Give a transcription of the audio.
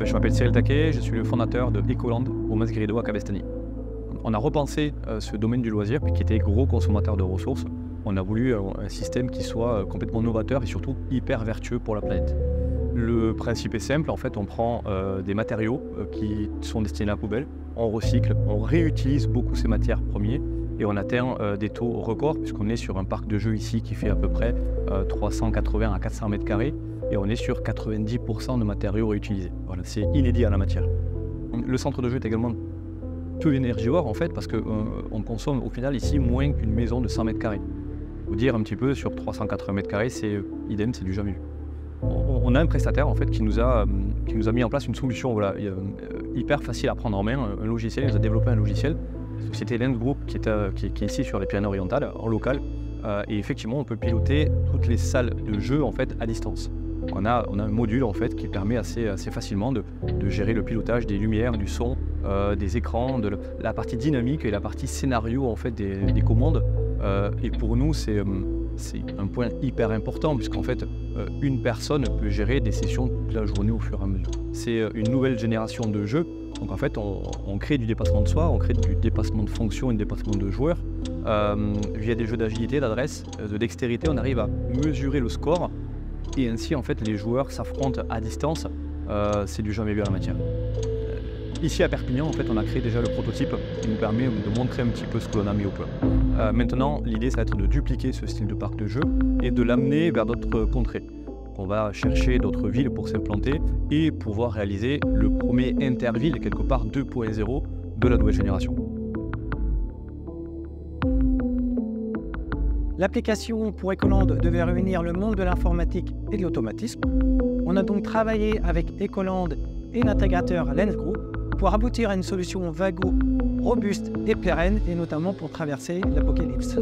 Je m'appelle Cyril Taquet, je suis le fondateur de Ecoland au Masgrido à Cabestany. On a repensé ce domaine du loisir qui était gros consommateur de ressources. On a voulu un système qui soit complètement novateur et surtout hyper vertueux pour la planète. Le principe est simple, en fait on prend des matériaux qui sont destinés à la poubelle, on recycle, on réutilise beaucoup ces matières premières et on atteint des taux records puisqu'on est sur un parc de jeux ici qui fait à peu près 380 à 400 mètres carrés et on est sur 90% de matériaux réutilisés. Voilà, c'est inédit en la matière. Le centre de jeu est également peu énergivore en fait parce qu'on consomme au final ici moins qu'une maison de 100 mètres carrés. Vous dire un petit peu sur 380 mètres carrés, c'est idem, c'est du jamais vu. On a un prestataire en fait qui nous a mis en place une solution hyper facile à prendre en main, un logiciel. Il nous a développé un logiciel, la société Lens Group qui est ici sur les Pyrénées-Orientales, en local, et effectivement on peut piloter toutes les salles de jeu en fait à distance. On a un module en fait qui permet assez facilement de gérer le pilotage des lumières, du son, des écrans, de la partie dynamique et la partie scénario en fait des commandes. Et pour nous c'est un point hyper important puisqu'en fait une personne peut gérer des sessions toute la journée au fur et à mesure. C'est une nouvelle génération de jeux, donc en fait on crée du dépassement de soi, on crée du dépassement de fonction et du dépassement de joueurs. Via des jeux d'agilité, d'adresse, de dextérité, on arrive à mesurer le score et ainsi en fait les joueurs s'affrontent à distance. C'est du jamais vu en la matière. Ici à Perpignan, en fait, on a créé déjà le prototype qui nous permet de montrer un petit peu ce que l'on a mis au point. Maintenant, l'idée, ça va être de dupliquer ce style de parc de jeu et de l'amener vers d'autres contrées. On va chercher d'autres villes pour s'implanter et pouvoir réaliser le premier Interville, quelque part 2.0 de la nouvelle génération. L'application pour Ecoland devait réunir le monde de l'informatique et de l'automatisme. On a donc travaillé avec Ecoland et l'intégrateur Lens Group pour aboutir à une solution Vago robuste et pérenne, et notamment pour traverser l'apocalypse.